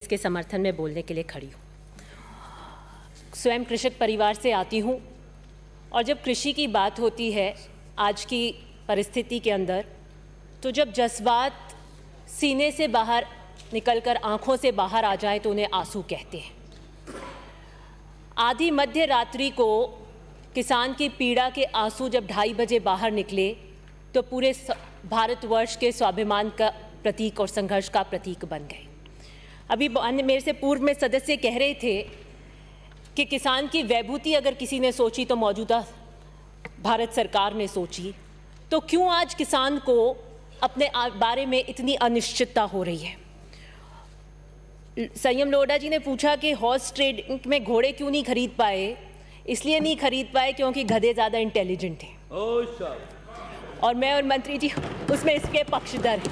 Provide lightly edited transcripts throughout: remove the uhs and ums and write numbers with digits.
इसके समर्थन में बोलने के लिए खड़ी हूँ। स्वयं कृषक परिवार से आती हूँ और जब कृषि की बात होती है आज की परिस्थिति के अंदर, तो जब जज्बात सीने से बाहर निकलकर आंखों से बाहर आ जाए तो उन्हें आंसू कहते हैं। आधी मध्य रात्रि को किसान की पीड़ा के आंसू जब 2:30 बजे बाहर निकले तो पूरे भारतवर्ष के स्वाभिमान का प्रतीक और संघर्ष का प्रतीक बन गए। अभी मेरे से पूर्व में सदस्य कह रहे थे कि किसान की वैभूति अगर किसी ने सोची तो मौजूदा भारत सरकार ने सोची, तो क्यों आज किसान को अपने बारे में इतनी अनिश्चितता हो रही है। संयम लोढ़ा जी ने पूछा कि हॉर्स ट्रेडिंग में घोड़े क्यों नहीं खरीद पाए। इसलिए नहीं खरीद पाए क्योंकि गधे ज़्यादा इंटेलिजेंट हैं। और मैं और मंत्री जी उसमें इसके पक्षधर हैं।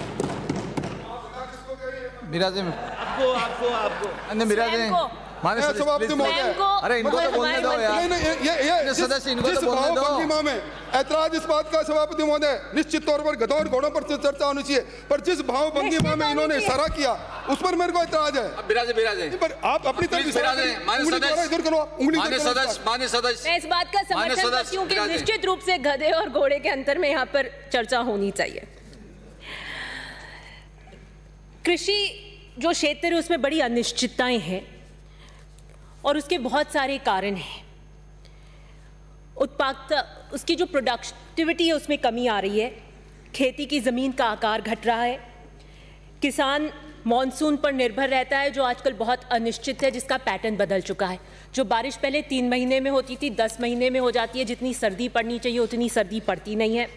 अरे इनको तो बोलने दो यार। सदस्य इनको तो बोलने दो। ऐतराज इस बात का सभापति महोदय, निश्चित तौर पर गधों और घोड़ों पर चर्चा होनी चाहिए, पर जिस भाव भंगिमा में इन्होंने इशारा किया उस पर मेरे को ऐतराज है। बिराजे पर आप अपनी तरफ इधर करो, उंगली मान्य सदस्य मैं इस बात का समर्थन करती हूं कि निश्चित रूप से गधे और घोड़े के अंतर में यहाँ पर चर्चा होनी चाहिए। कृषि जो क्षेत्र है उसमें बड़ी अनिश्चितताएं हैं और उसके बहुत सारे कारण हैं। उत्पादकता, उसकी जो प्रोडक्टिविटी है उसमें कमी आ रही है। खेती की ज़मीन का आकार घट रहा है। किसान मॉनसून पर निर्भर रहता है जो आजकल बहुत अनिश्चित है, जिसका पैटर्न बदल चुका है। जो बारिश पहले 3 महीने में होती थी 10 महीने में हो जाती है। जितनी सर्दी पड़नी चाहिए उतनी सर्दी पड़ती नहीं है।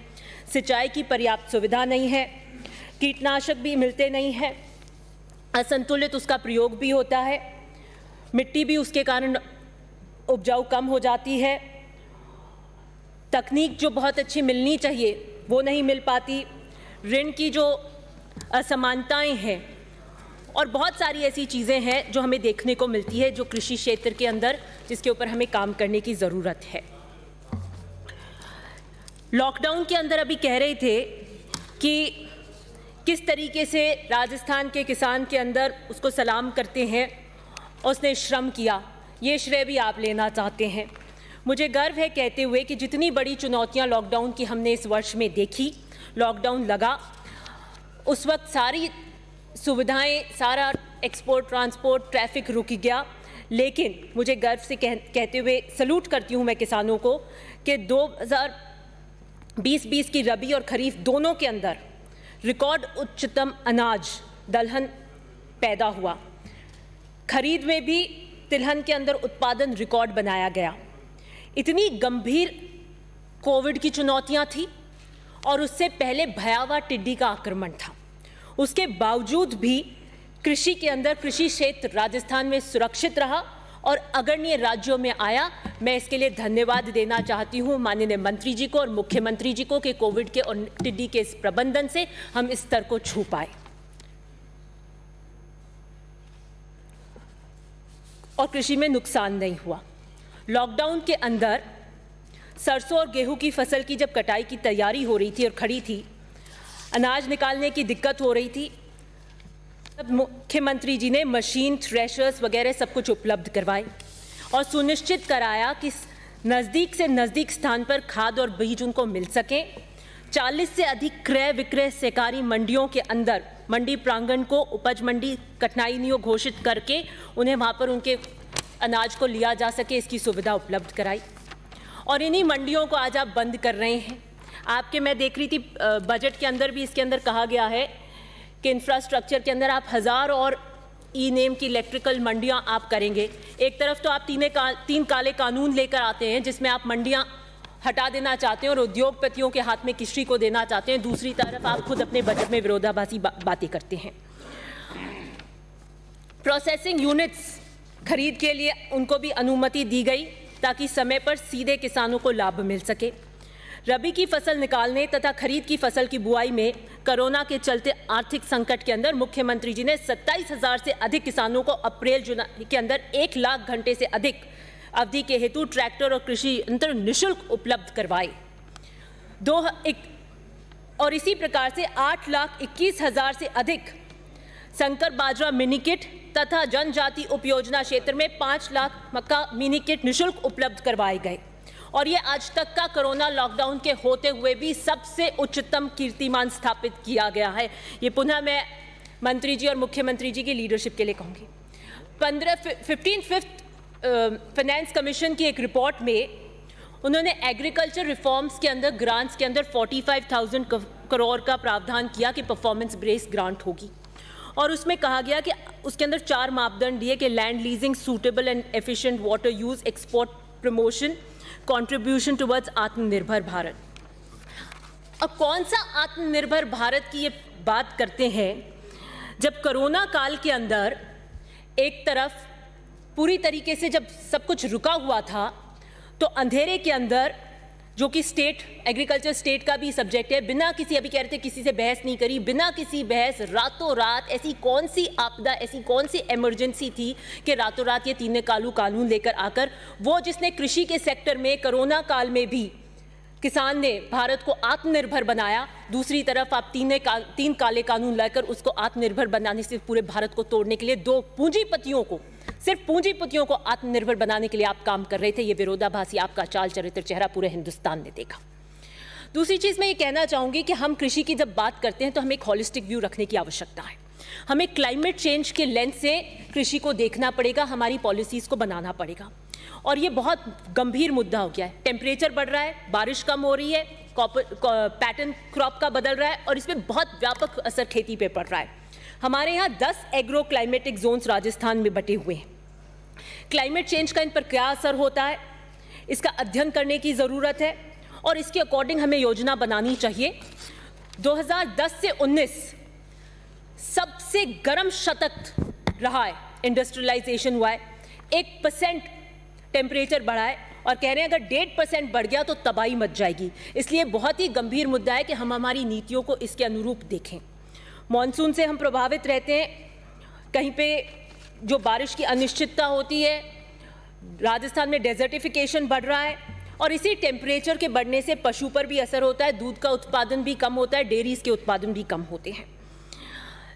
सिंचाई की पर्याप्त सुविधा नहीं है। कीटनाशक भी मिलते नहीं हैं। असंतुलित उसका प्रयोग भी होता है। मिट्टी भी उसके कारण उपजाऊ कम हो जाती है। तकनीक जो बहुत अच्छी मिलनी चाहिए वो नहीं मिल पाती। ऋण की जो असमानताएं हैं और बहुत सारी ऐसी चीज़ें हैं जो हमें देखने को मिलती है, जो कृषि क्षेत्र के अंदर जिसके ऊपर हमें काम करने की ज़रूरत है। लॉकडाउन के अंदर अभी कह रहे थे कि किस तरीके से राजस्थान के किसान के अंदर उसको सलाम करते हैं, उसने श्रम किया, ये श्रेय भी आप लेना चाहते हैं। मुझे गर्व है कहते हुए कि जितनी बड़ी चुनौतियां लॉकडाउन की हमने इस वर्ष में देखी, लॉकडाउन लगा उस वक्त सारी सुविधाएं, सारा एक्सपोर्ट ट्रांसपोर्ट ट्रैफिक रुक गया, लेकिन मुझे गर्व से कहते हुए सलूट करती हूं मैं किसानों को कि 2020 की रबी और खरीफ दोनों के अंदर रिकॉर्ड उच्चतम अनाज दलहन पैदा हुआ। खरीद में भी तिलहन के अंदर उत्पादन रिकॉर्ड बनाया गया। इतनी गंभीर कोविड की चुनौतियां थी और उससे पहले भयावह टिड्डी का आक्रमण था। उसके बावजूद भी कृषि के अंदर कृषि क्षेत्र राजस्थान में सुरक्षित रहा और अग्रणी राज्यों में आया। मैं इसके लिए धन्यवाद देना चाहती हूं माननीय मंत्री जी को और मुख्यमंत्री जी को कि कोविड के और टिड्डी के इस प्रबंधन से हम इस स्तर को छू पाए और कृषि में नुकसान नहीं हुआ। लॉकडाउन के अंदर सरसों और गेहूं की फसल की जब कटाई की तैयारी हो रही थी और खड़ी थी, अनाज निकालने की दिक्कत हो रही थी, तब मुख्यमंत्री जी ने मशीन, थ्रेशर्स वगैरह सब कुछ उपलब्ध करवाए और सुनिश्चित कराया कि नज़दीक से नज़दीक स्थान पर खाद और बीज उनको मिल सकें। 40 से अधिक क्रय विक्रय सहकारी मंडियों के अंदर मंडी प्रांगण को उपज मंडी कठिनाई नहीं घोषित करके उन्हें वहाँ पर उनके अनाज को लिया जा सके, इसकी सुविधा उपलब्ध कराई। और इन्हीं मंडियों को आज आप बंद कर रहे हैं। आपके मैं देख रही थी बजट के अंदर भी इसके अंदर कहा गया है कि इंफ्रास्ट्रक्चर के अंदर आप 1000 और ई नेम की इलेक्ट्रिकल मंडियां आप करेंगे। एक तरफ तो आप 3 काले कानून लेकर आते हैं जिसमें आप मंडियां हटा देना चाहते हैं और उद्योगपतियों के हाथ में किश्ती को देना चाहते हैं, दूसरी तरफ आप खुद अपने बजट में विरोधाभासी बातें करते हैं। प्रोसेसिंग यूनिट्स खरीद के लिए उनको भी अनुमति दी गई ताकि समय पर सीधे किसानों को लाभ मिल सके। रबी की फसल निकालने तथा खरीद की फसल की बुआई में कोरोना के चलते आर्थिक संकट के अंदर मुख्यमंत्री जी ने 27,000 से अधिक किसानों को अप्रैल जुलाई के अंदर 1 लाख घंटे से अधिक अवधि के हेतु ट्रैक्टर और कृषि यंत्र निःशुल्क उपलब्ध करवाए। और इसी प्रकार से 8,21,000 से अधिक संकर बाजरा मिनी किट तथा जनजाति उपयोजना क्षेत्र में 5 लाख मक्का मिनी किट निःशुल्क उपलब्ध करवाए गए और ये आज तक का कोरोना लॉकडाउन के होते हुए भी सबसे उच्चतम कीर्तिमान स्थापित किया गया है। ये पुनः मैं मंत्री जी और मुख्यमंत्री जी की लीडरशिप के लिए कहूँगी। 15th फाइनेंस कमीशन की एक रिपोर्ट में उन्होंने एग्रीकल्चर रिफॉर्म्स के अंदर ग्रांट्स के अंदर 45,000 करोड़ का प्रावधान किया कि परफॉर्मेंस बेस्ड ग्रांट होगी और उसमें कहा गया कि उसके अंदर 4 मापदंड दिए कि land leasing, suitable and efficient water use, export promotion, contribution towards Atmanirbhar Bharat. अब कौन सा आत्मनिर्भर भारत की ये बात करते हैं जब कोरोना काल के अंदर एक तरफ पूरी तरीके से जब सब कुछ रुका हुआ था तो अंधेरे के अंदर, जो कि स्टेट एग्रीकल्चर स्टेट का भी सब्जेक्ट है, बिना किसी, अभी कह रहे थे किसी से बहस नहीं करी, बिना किसी बहस रातों रात ऐसी कौन सी आपदा, ऐसी कौन सी इमरजेंसी थी कि रातों रात ये तीन कानून लेकर आकर वो जिसने कृषि के सेक्टर में कोरोना काल में भी किसान ने भारत को आत्मनिर्भर बनाया, दूसरी तरफ आप तीन काले कानून लाकर उसको आत्मनिर्भर बनाने से पूरे भारत को तोड़ने के लिए दो पूंजीपतियों को, सिर्फ पूंजीपतियों को आत्मनिर्भर बनाने के लिए आप काम कर रहे थे। ये विरोधाभासी आपका चाल चरित्र चेहरा पूरे हिंदुस्तान ने देखा। दूसरी चीज मैं ये कहना चाहूंगी कि हम कृषि की जब बात करते हैं तो हमें एक हॉलिस्टिक व्यू रखने की आवश्यकता है। हमें क्लाइमेट चेंज के लेंस से कृषि को देखना पड़ेगा, हमारी पॉलिसीज को बनाना पड़ेगा और ये बहुत गंभीर मुद्दा हो गया है। टेम्परेचर बढ़ रहा है, बारिश कम हो रही है, पैटर्न क्रॉप का बदल रहा है और इसमें बहुत व्यापक असर खेती पे पड़ रहा है। हमारे यहाँ 10 एग्रो क्लाइमेटिक जोन्स राजस्थान में बटे हुए हैं। क्लाइमेट चेंज का इन पर क्या असर होता है, इसका अध्ययन करने की ज़रूरत है और इसके अकॉर्डिंग हमें योजना बनानी चाहिए। 2010 से 19 सबसे गर्म शतक रहा है, इंडस्ट्रियलाइजेशन हुआ है, 1% टेम्परेचर बढ़ा है और कह रहे हैं अगर 1.5% बढ़ गया तो तबाही मच जाएगी। इसलिए बहुत ही गंभीर मुद्दा है कि हम हमारी नीतियों को इसके अनुरूप देखें। मॉनसून से हम प्रभावित रहते हैं, कहीं पे जो बारिश की अनिश्चितता होती है, राजस्थान में डेजर्टिफिकेशन बढ़ रहा है और इसी टेम्परेचर के बढ़ने से पशु पर भी असर होता है, दूध का उत्पादन भी कम होता है, डेयरीज के उत्पादन भी कम होते हैं।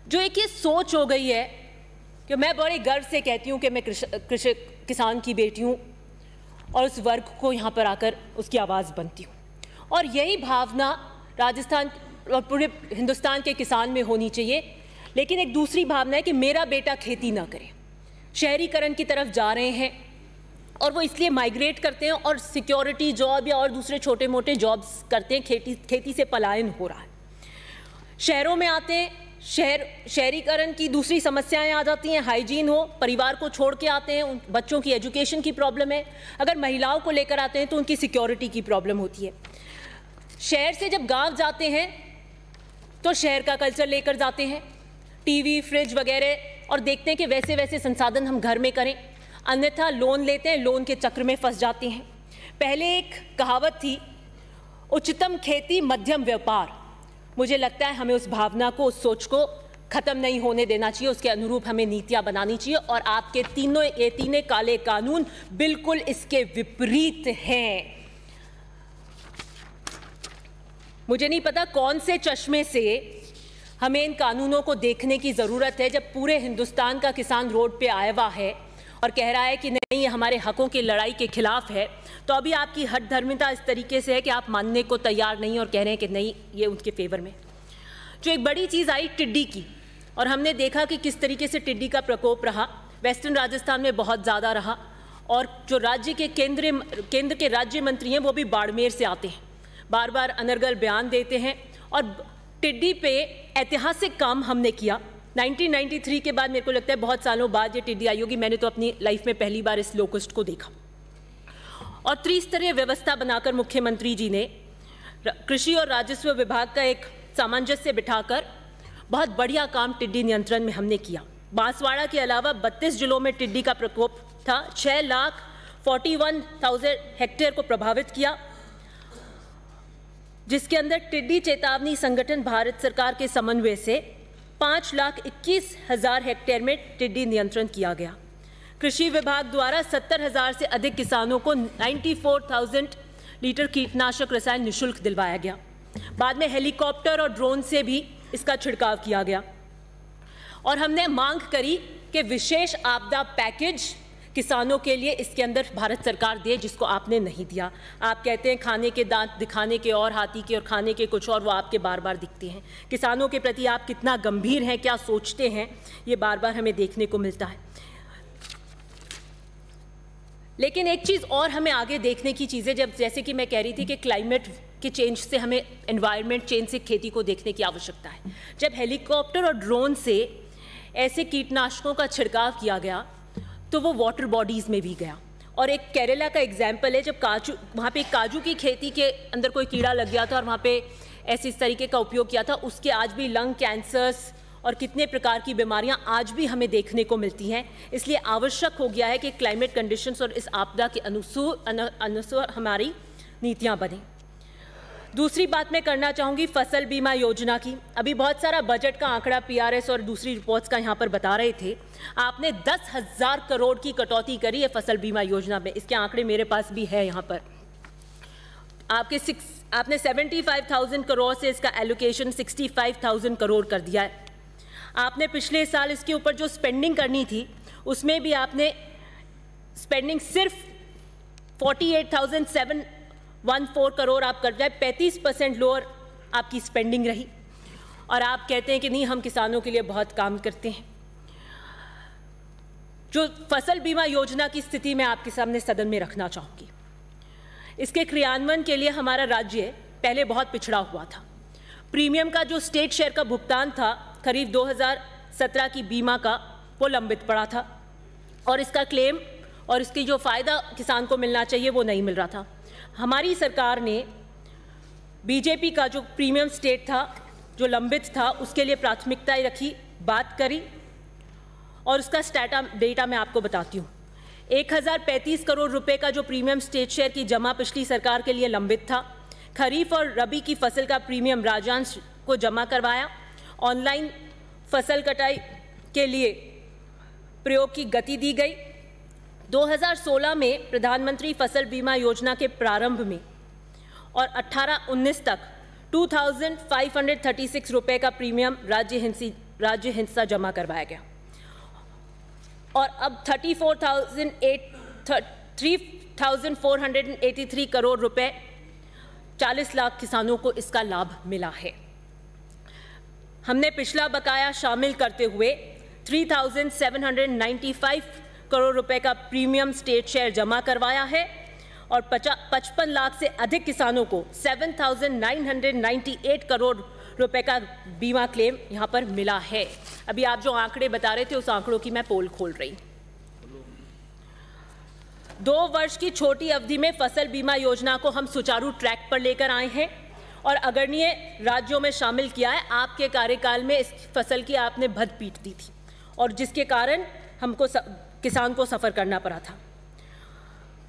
जो एक ये सोच हो गई है कि मैं बड़े गर्व से कहती हूँ कि मैं किसान की बेटी हूँ और उस वर्ग को यहाँ पर आकर उसकी आवाज़ बनती हूँ और यही भावना राजस्थान और पूरे हिंदुस्तान के किसान में होनी चाहिए। लेकिन एक दूसरी भावना है कि मेरा बेटा खेती ना करे। शहरीकरण की तरफ जा रहे हैं और वो इसलिए माइग्रेट करते हैं और सिक्योरिटी जॉब या और दूसरे छोटे मोटे जॉब्स करते हैं, खेती से पलायन हो रहा है, शहरों में आते हैं, शहरीकरण की दूसरी समस्याएं आ जाती हैं, हाइजीन हो, परिवार को छोड़ के आते हैं, उन बच्चों की एजुकेशन की प्रॉब्लम है, अगर महिलाओं को लेकर आते हैं तो उनकी सिक्योरिटी की प्रॉब्लम होती है। शहर से जब गांव जाते हैं तो शहर का कल्चर लेकर जाते हैं, टीवी, फ्रिज वगैरह, और देखते हैं कि वैसे वैसे संसाधन हम घर में करें, अन्यथा लोन लेते हैं, लोन के चक्र में फंस जाते हैं। पहले एक कहावत थी, उच्चतम खेती मध्यम व्यापार। मुझे लगता है हमें उस भावना को, उस सोच को खत्म नहीं होने देना चाहिए, उसके अनुरूप हमें नीतियां बनानी चाहिए और आपके तीन काले कानून बिल्कुल इसके विपरीत हैं। मुझे नहीं पता कौन से चश्मे से हमें इन कानूनों को देखने की ज़रूरत है जब पूरे हिंदुस्तान का किसान रोड पे आया हुआ है और कह रहा है कि नहीं ये हमारे हकों की लड़ाई के खिलाफ है, तो अभी आपकी हठधर्मिता इस तरीके से है कि आप मानने को तैयार नहीं और कह रहे हैं कि नहीं ये उनके फेवर में। जो एक बड़ी चीज़ आई टिड्डी की, और हमने देखा कि किस तरीके से टिड्डी का प्रकोप रहा, वेस्टर्न राजस्थान में बहुत ज़्यादा रहा और जो राज्य के केंद्र के राज्य मंत्री हैं वो भी बाड़मेर से आते हैं, बार बार अनर्गल बयान देते हैं और टिड्डी पे ऐतिहासिक काम हमने किया। 1993 के बाद मेरे को लगता है बहुत सालों बाद ये टिड्डी आई होगी, मैंने तो अपनी लाइफ में पहली बार इस लोकस्ट को देखा। और त्रिस्तरीय व्यवस्था बनाकर मुख्यमंत्री जी ने कृषि और राजस्व विभाग का एक सामंजस्य बिठाकर बहुत बढ़िया काम टिड्डी नियंत्रण में हमने किया। बांसवाड़ा के अलावा 32 जिलों में टिड्डी का प्रकोप था, 6,41,000 हेक्टेयर को प्रभावित किया, जिसके अंदर टिड्डी चेतावनी संगठन भारत सरकार के समन्वय से 5,21,000 हेक्टेयर में टिड्डी नियंत्रण किया गया। कृषि विभाग द्वारा 70,000 से अधिक किसानों को 94,000 लीटर कीटनाशक रसायन निःशुल्क दिलवाया गया। बाद में हेलीकॉप्टर और ड्रोन से भी इसका छिड़काव किया गया और हमने मांग करी कि विशेष आपदा पैकेज किसानों के लिए इसके अंदर भारत सरकार दे, जिसको आपने नहीं दिया। आप कहते हैं खाने के दांत दिखाने के और हाथी के और खाने के कुछ और, वो आपके बार बार दिखते हैं। किसानों के प्रति आप कितना गंभीर हैं, क्या सोचते हैं, ये बार बार हमें देखने को मिलता है। लेकिन एक चीज़ और हमें आगे देखने की चीज़ें, जब जैसे कि मैं कह रही थी कि क्लाइमेट के चेंज से हमें एनवायरनमेंट चेंज से खेती को देखने की आवश्यकता है। जब हेलीकॉप्टर और ड्रोन से ऐसे कीटनाशकों का छिड़काव किया गया तो वो वाटर बॉडीज़ में भी गया। और एक केरला का एग्जाम्पल है, जब काजू, वहाँ पे काजू की खेती के अंदर कोई कीड़ा लग गया था और वहाँ पे ऐसे इस तरीके का उपयोग किया था, उसके आज भी लंग कैंसर्स और कितने प्रकार की बीमारियां आज भी हमें देखने को मिलती हैं। इसलिए आवश्यक हो गया है कि क्लाइमेट कंडीशंस और इस आपदा के अनुसार हमारी नीतियां बने। दूसरी बात मैं करना चाहूँगी फसल बीमा योजना की। अभी बहुत सारा बजट का आंकड़ा पीआरएस और दूसरी रिपोर्ट्स का यहाँ पर बता रहे थे। आपने 10,000 करोड़ की कटौती करी है फसल बीमा योजना में। इसके आंकड़े मेरे पास भी है यहाँ पर। आपने 75,000 करोड़ से इसका एलोकेशन 65,000 करोड़ कर दिया है। आपने पिछले साल इसके ऊपर जो स्पेंडिंग करनी थी उसमें भी आपने स्पेंडिंग सिर्फ 48,714 करोड़ आप कर जाए, 35% लोअर आपकी स्पेंडिंग रही। और आप कहते हैं कि नहीं, हम किसानों के लिए बहुत काम करते हैं। जो फसल बीमा योजना की स्थिति मैं आपके सामने सदन में रखना चाहूँगी, इसके क्रियान्वयन के लिए हमारा राज्य पहले बहुत पिछड़ा हुआ था। प्रीमियम का जो स्टेट शेयर का भुगतान था खरीफ 2017 की बीमा का, वो लंबित पड़ा था और इसका क्लेम और इसकी जो फ़ायदा किसान को मिलना चाहिए वो नहीं मिल रहा था। हमारी सरकार ने बीजेपी का जो प्रीमियम स्टेट था, जो लंबित था, उसके लिए प्राथमिकताएं रखी, बात करी और उसका डेटा मैं आपको बताती हूँ। 1035 करोड़ रुपए का जो प्रीमियम स्टेट शेयर की जमा पिछली सरकार के लिए लंबित था। खरीफ और रबी की फसल का प्रीमियम राज्यांश को जमा करवाया। ऑनलाइन फसल कटाई के लिए प्रयोग की गति दी गई। 2016 में प्रधानमंत्री फसल बीमा योजना के प्रारंभ में और 18-19 तक 2,536 रुपए का प्रीमियम राज्य हिस्सा जमा करवाया गया और अब 3,483 करोड़ रुपए 40 लाख किसानों को इसका लाभ मिला है। हमने पिछला बकाया शामिल करते हुए 3,795 करोड़ रुपए का प्रीमियम स्टेट शेयर जमा करवाया है और 55 लाख से अधिक किसानों को 7,998 करोड़ रुपए का बीमा क्लेम यहां पर मिला है। अभी आप जो आंकड़े बता रहे थे, उस आंकड़ों की मैं पोल खोल रही हूं। 2 वर्ष की छोटी अवधि में फसल बीमा योजना को हम सुचारू ट्रैक पर लेकर आए हैं और अग्रणीय राज्यों में शामिल किया है। आपके कार्यकाल में इस फसल की आपने भद पीट दी थी और जिसके कारण हमको किसान को सफ़र करना पड़ा था।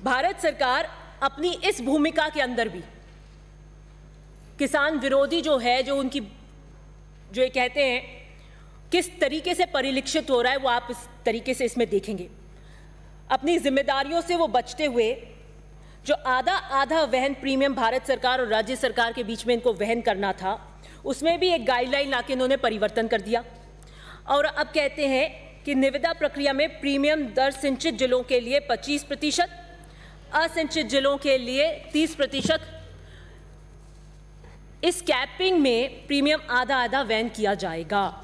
भारत सरकार अपनी इस भूमिका के अंदर भी किसान विरोधी जो है, जो उनकी जो ये कहते हैं किस तरीके से परिलक्षित हो रहा है, वो आप इस तरीके से इसमें देखेंगे। अपनी जिम्मेदारियों से वो बचते हुए जो आधा वहन प्रीमियम भारत सरकार और राज्य सरकार के बीच में इनको वहन करना था, उसमें भी एक गाइडलाइन लाके इन्होंने परिवर्तन कर दिया और अब कहते हैं कि निविदा प्रक्रिया में प्रीमियम दर सिंचित जिलों के लिए 25%, असिंचित जिलों के लिए 30%। इस कैपिंग में प्रीमियम आधा वहन किया जाएगा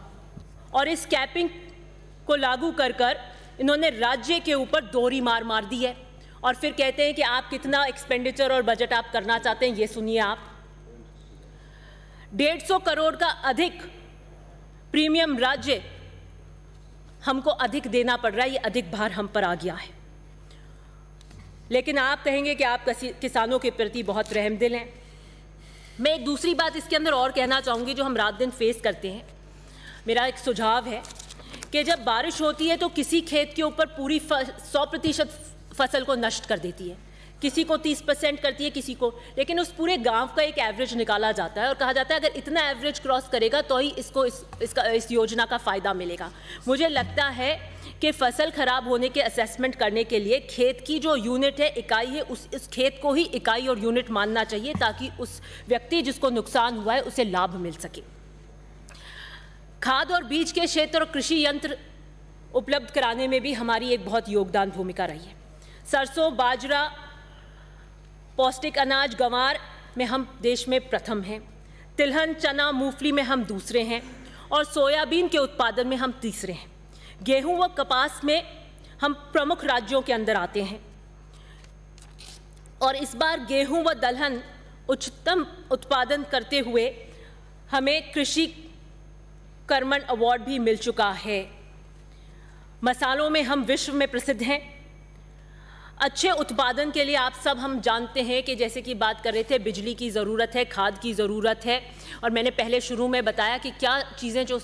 और इस कैपिंग को लागू कर इन्होंने राज्य के ऊपर दोहरी मार दी है और फिर कहते हैं कि आप कितना एक्सपेंडिचर और बजट आप करना चाहते हैं, ये सुनिए आप। 150 करोड़ का अधिक प्रीमियम राज्य हमको अधिक देना पड़ रहा है, ये अधिक भार हम पर आ गया है। लेकिन आप कहेंगे कि आप किसानों के प्रति बहुत रहमदिल हैं। मैं एक दूसरी बात इसके अंदर और कहना चाहूँगी जो हम रात दिन फेस करते हैं। मेरा एक सुझाव है कि जब बारिश होती है तो किसी खेत के ऊपर पूरी 100% फसल को नष्ट कर देती है, किसी को 30% करती है, किसी को, लेकिन उस पूरे गांव का एक एवरेज निकाला जाता है और कहा जाता है अगर इतना एवरेज क्रॉस करेगा तो ही इसको इस योजना का फ़ायदा मिलेगा। मुझे लगता है कि फसल खराब होने के असेसमेंट करने के लिए खेत की जो यूनिट है, इकाई है, उस खेत को ही इकाई और यूनिट मानना चाहिए ताकि उस व्यक्ति जिसको नुकसान हुआ है उसे लाभ मिल सके। खाद और बीज के क्षेत्र और कृषि यंत्र उपलब्ध कराने में भी हमारी एक बहुत योगदान भूमिका रही है। सरसों, बाजरा, पौष्टिक अनाज, गंवार में हम देश में प्रथम हैं। तिलहन, चना, मूंगफली में हम दूसरे हैं और सोयाबीन के उत्पादन में हम तीसरे हैं। गेहूं व कपास में हम प्रमुख राज्यों के अंदर आते हैं और इस बार गेहूं व दलहन उच्चतम उत्पादन करते हुए हमें कृषि कर्मण अवार्ड भी मिल चुका है। मसालों में हम विश्व में प्रसिद्ध हैं। अच्छे उत्पादन के लिए आप सब हम जानते हैं कि जैसे कि बात कर रहे थे, बिजली की ज़रूरत है, खाद की ज़रूरत है और मैंने पहले शुरू में बताया कि क्या चीज़ें जो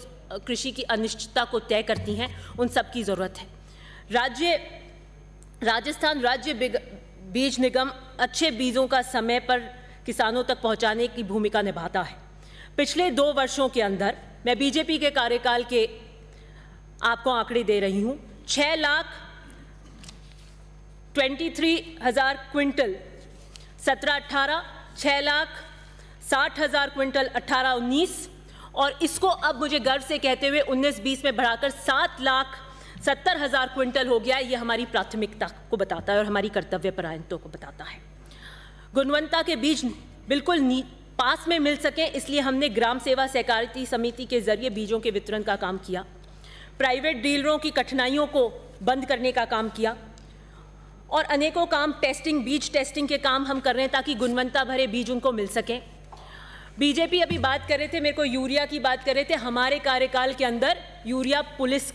कृषि की अनिश्चितता को तय करती हैं, उन सब की ज़रूरत है। राजस्थान राज्य बीज निगम अच्छे बीजों का समय पर किसानों तक पहुंचाने की भूमिका निभाता है। पिछले 2 वर्षों के अंदर मैं बीजेपी के कार्यकाल के आपको आंकड़े दे रही हूं। 6,23,000 क्विंटल 17-18, 6,60,000 क्विंटल 18-19 और इसको अब मुझे गर्व से कहते हुए 19-20 में बढ़ाकर 7,70,000 क्विंटल हो गया। ये हमारी प्राथमिकता को बताता है और हमारी कर्तव्यपरायणता को बताता है। गुणवत्ता के बीज बिल्कुल पास में मिल सके, इसलिए हमने ग्राम सेवा सहकारिता समिति के जरिए बीजों के वितरण का काम किया। प्राइवेट डीलरों की कठिनाइयों को बंद करने का काम किया और अनेकों काम बीज टेस्टिंग के काम हम कर रहे हैं ताकि गुणवत्ता भरे बीज उनको मिल सकें। बीजेपी अभी बात कर रहे थे, मेरे को यूरिया की बात कर रहे थे। हमारे कार्यकाल के अंदर यूरिया पुलिस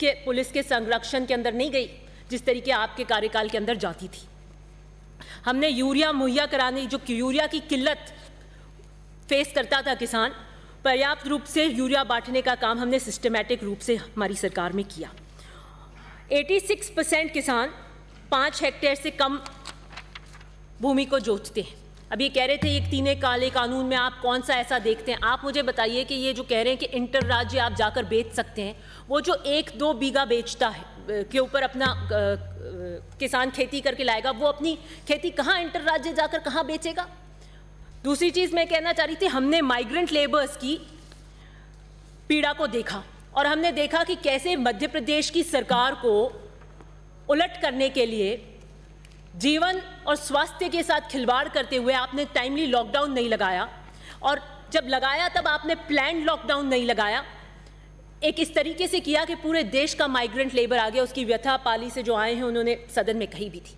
के संरक्षण के अंदर नहीं गई जिस तरीके आपके कार्यकाल के अंदर जाती थी। हमने यूरिया मुहैया कराने, जो यूरिया की किल्लत फेस करता था किसान, पर्याप्त रूप से यूरिया बांटने का काम हमने सिस्टमैटिक रूप से हमारी सरकार में किया। 86% किसान 5 हेक्टेयर से कम भूमि को जोतते हैं। अब ये कह रहे थे, एक 3 काले कानून में आप कौन सा ऐसा देखते हैं? आप मुझे बताइए कि ये जो कह रहे हैं कि इंटर राज्य आप जाकर बेच सकते हैं, वो जो 1-2 बीघा बेचता है के ऊपर अपना किसान खेती करके लाएगा, वो अपनी खेती कहाँ इंटर राज्य जाकर कहाँ बेचेगा? दूसरी चीज़ मैं कहना चाह रही थी, हमने माइग्रेंट लेबर्स की पीड़ा को देखा और हमने देखा कि कैसे मध्य प्रदेश की सरकार को उलट करने के लिए जीवन और स्वास्थ्य के साथ खिलवाड़ करते हुए आपने टाइमली लॉकडाउन नहीं लगाया और जब लगाया तब आपने प्लान्ड लॉकडाउन नहीं लगाया। एक इस तरीके से किया कि पूरे देश का माइग्रेंट लेबर आ गया। उसकी व्यथा पाली से जो आए हैं उन्होंने सदन में कही भी थी।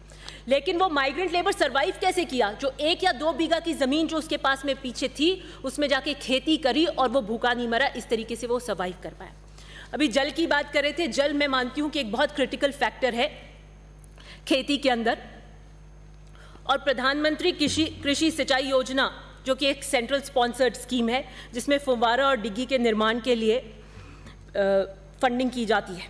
लेकिन वो माइग्रेंट लेबर सरवाइव कैसे किया? जो 1 या 2 बीघा की ज़मीन जो उसके पास में पीछे थी उसमें जाके खेती करी और वो भूखा नहीं मरा। इस तरीके से वो सर्वाइव कर पाया। अभी जल की बात कर रहे थे। जल मैं मानती हूँ कि एक बहुत क्रिटिकल फैक्टर है खेती के अंदर और प्रधानमंत्री कृषि सिंचाई योजना जो कि एक सेंट्रल स्पॉन्सर्ड स्कीम है जिसमें फुव्वारा और डिग्गी के निर्माण के लिए फंडिंग की जाती है,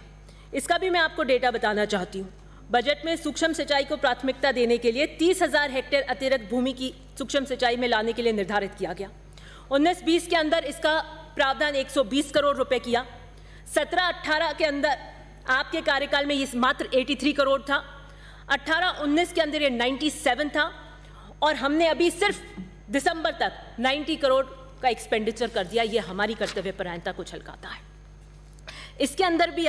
इसका भी मैं आपको डेटा बताना चाहती हूँ। बजट में सूक्ष्म सिंचाई को प्राथमिकता देने के लिए 30,000 हेक्टेयर अतिरिक्त भूमि की सूक्ष्म सिंचाई में लाने के लिए निर्धारित किया गया। 19-20 के अंदर इसका प्रावधान 120 करोड़ रुपए किया। 17-18 के अंदर आपके कार्यकाल में ये मात्र 83 करोड़ था। 18-19 के अंदर ये 97 था और हमने अभी सिर्फ दिसंबर तक 90 करोड़ का एक्सपेंडिचर कर दिया। ये हमारी कर्तव्यपरायणता को झलकाता है। इसके अंदर भी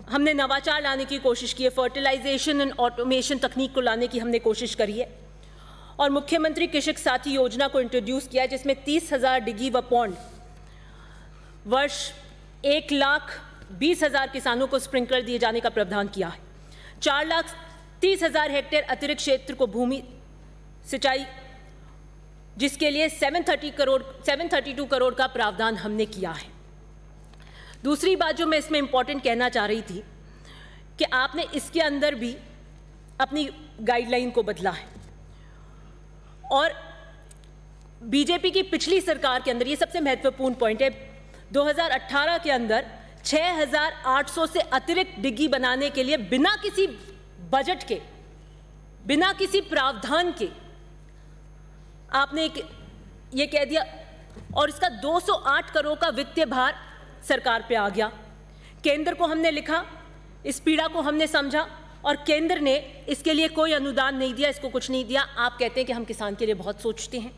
हमने नवाचार लाने की कोशिश की है। फर्टिलाइजेशन एंड ऑटोमेशन तकनीक को लाने की हमने कोशिश करी है और मुख्यमंत्री कृषक साथी योजना को इंट्रोड्यूस किया है जिसमें 30,000 डिग्गी व पौंड वर्ष 1,20,000 किसानों को स्प्रिंकलर दिए जाने का प्रावधान किया है। 4,30,000 हेक्टेयर अतिरिक्त क्षेत्र को भूमि सिंचाई जिसके लिए 732 करोड़ का प्रावधान हमने किया है। दूसरी बात जो मैं इसमें इंपॉर्टेंट कहना चाह रही थी कि आपने इसके अंदर भी अपनी गाइडलाइन को बदला है और बीजेपी की पिछली सरकार के अंदर ये सबसे महत्वपूर्ण पॉइंट है। 2018 के अंदर 6,800 से अतिरिक्त डिग्गी बनाने के लिए बिना किसी बजट के, बिना किसी प्रावधान के आपने ये कह दिया और इसका 208 करोड़ का वित्तीय भार सरकार पे आ गया। केंद्र को हमने लिखा, इस पीड़ा को हमने समझा और केंद्र ने इसके लिए कोई अनुदान नहीं दिया, इसको कुछ नहीं दिया। आप कहते हैं कि हम किसान के लिए बहुत सोचते हैं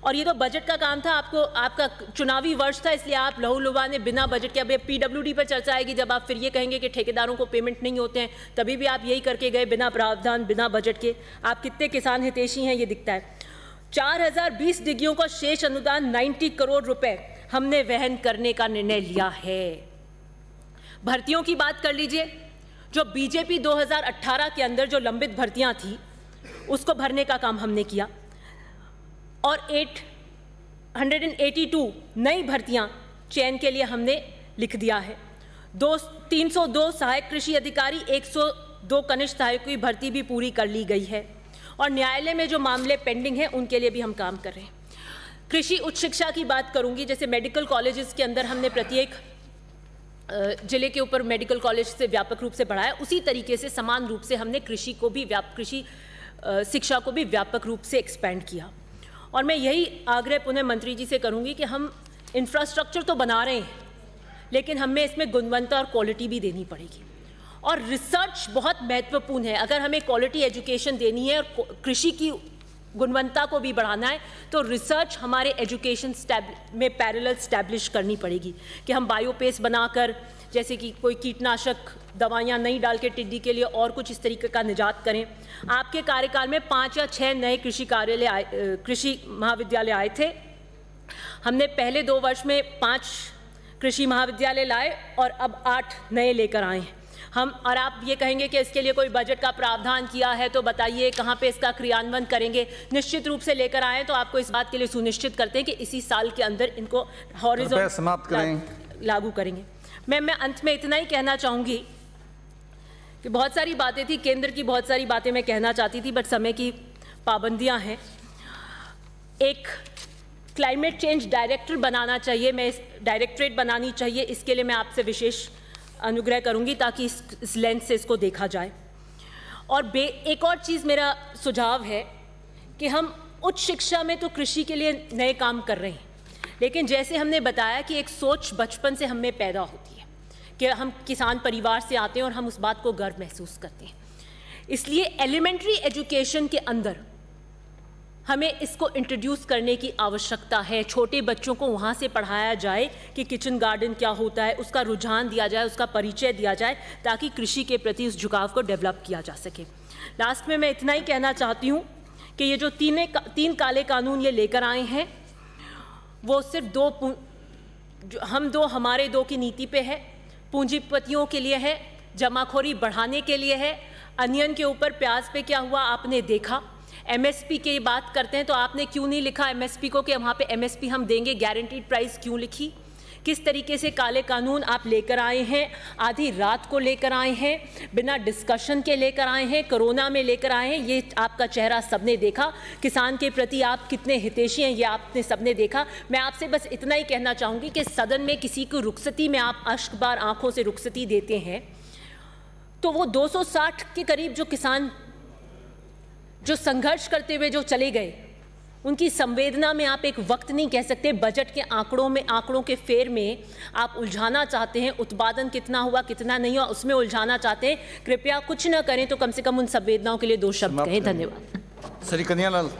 और ये तो बजट का काम था, आपका चुनावी वर्ष था, इसलिए आप लहूलुहान बिना बजट के, अब PWD पर चर्चा आएगी जब आप फिर ये कहेंगे कि ठेकेदारों को पेमेंट नहीं होते हैं, तभी भी आप यही करके गए बिना प्रावधान, बिना बजट के। आप कितने किसान हितैषी हैं ये दिखता है। 4020 डिग्रियों का शेष अनुदान 90 करोड़ रुपए हमने वहन करने का निर्णय लिया है। भर्तियों की बात कर लीजिए, जो बीजेपी 2018 के अंदर जो लंबित भर्तियां थी उसको भरने का काम हमने किया और 882 नई भर्तियां चयन के लिए हमने लिख दिया है। 302 सहायक कृषि अधिकारी, 102 कनिष्ठ सहायकों की भर्ती भी पूरी कर ली गई है और न्यायालय में जो मामले पेंडिंग हैं उनके लिए भी हम काम कर रहे हैं। कृषि उच्च शिक्षा की बात करूंगी, जैसे मेडिकल कॉलेजेस के अंदर हमने प्रत्येक जिले के ऊपर मेडिकल कॉलेज से व्यापक रूप से बढ़ाया, उसी तरीके से समान रूप से हमने कृषि शिक्षा को भी व्यापक रूप से एक्सपेंड किया। और मैं यही आग्रह पुनः मंत्री जी से करूंगी कि हम इंफ्रास्ट्रक्चर तो बना रहे हैं, लेकिन हमें इसमें गुणवत्ता और क्वालिटी भी देनी पड़ेगी। और रिसर्च बहुत महत्वपूर्ण है। अगर हमें क्वालिटी एजुकेशन देनी है और कृषि की गुणवत्ता को भी बढ़ाना है, तो रिसर्च हमारे एजुकेशन में पैरेलल स्टैब्लिश करनी पड़ेगी कि हम बायोपेस्ट बनाकर, जैसे कि कोई कीटनाशक दवाइयाँ नहीं डाल के टिड्डी के लिए और कुछ इस तरीके का निजात करें। आपके कार्यकाल में 5 या 6 नए कृषि महाविद्यालय आए थे। हमने पहले 2 वर्ष में 5 कृषि महाविद्यालय लाए और अब 8 नए लेकर आए हैं हम। और आप ये कहेंगे कि इसके लिए कोई बजट का प्रावधान किया है, तो बताइए कहाँ पे इसका क्रियान्वयन करेंगे। निश्चित रूप से लेकर आए तो आपको इस बात के लिए सुनिश्चित करते हैं कि इसी साल के अंदर इनको हॉरिजॉन्टल समाप्त करें, लागू करेंगे। मैं अंत में इतना ही कहना चाहूँगी कि बहुत सारी बातें थी, केंद्र की बहुत सारी बातें मैं कहना चाहती थी, बट समय की पाबंदियाँ हैं। एक क्लाइमेट चेंज डायरेक्टर बनाना चाहिए, मैं डायरेक्टरेट बनानी चाहिए, इसके लिए मैं आपसे विशेष अनुग्रह करूंगी ताकि इस लेंस से इसको देखा जाए। और एक और चीज़ मेरा सुझाव है कि हम उच्च शिक्षा में तो कृषि के लिए नए काम कर रहे हैं, लेकिन जैसे हमने बताया कि एक सोच बचपन से हमें पैदा होती है कि हम किसान परिवार से आते हैं और हम उस बात को गर्व महसूस करते हैं। इसलिए एलिमेंट्री एजुकेशन के अंदर हमें इसको इंट्रोड्यूस करने की आवश्यकता है। छोटे बच्चों को वहाँ से पढ़ाया जाए कि किचन गार्डन क्या होता है, उसका रुझान दिया जाए, उसका परिचय दिया जाए, ताकि कृषि के प्रति उस झुकाव को डेवलप किया जा सके। लास्ट में मैं इतना ही कहना चाहती हूँ कि ये जो 3 काले कानून ये लेकर आए हैं, वो सिर्फ हमारे 2 की नीति पे है, पूंजीपतियों के लिए है, जमाखोरी बढ़ाने के लिए है। अनियन के ऊपर प्याज पे क्या हुआ आपने देखा। MSP की बात करते हैं तो आपने क्यों नहीं लिखा MSP को कि वहाँ पे MSP हम देंगे, गारंटीड प्राइस क्यों लिखी। किस तरीके से काले कानून आप लेकर आए हैं, आधी रात को लेकर आए हैं, बिना डिस्कशन के लेकर आए हैं, कोरोना में लेकर आए हैं। ये आपका चेहरा सबने देखा, किसान के प्रति आप कितने हितैषी हैं ये आपने सबने देखा। मैं आपसे बस इतना ही कहना चाहूँगी कि सदन में किसी को रुखसती में आप अश्कबार आंखों से रुखसती देते हैं, तो वो 260 के करीब जो किसान जो संघर्ष करते हुए जो चले गए, उनकी संवेदना में आप एक वक्त नहीं कह सकते। बजट के आंकड़ों के फेर में आप उलझाना चाहते हैं, उत्पादन कितना हुआ कितना नहीं हुआ उसमें उलझाना चाहते हैं। कृपया कुछ न करें तो कम से कम उन संवेदनाओं के लिए 2 शब्द कहें। धन्यवाद। श्री कन्हैयालाल।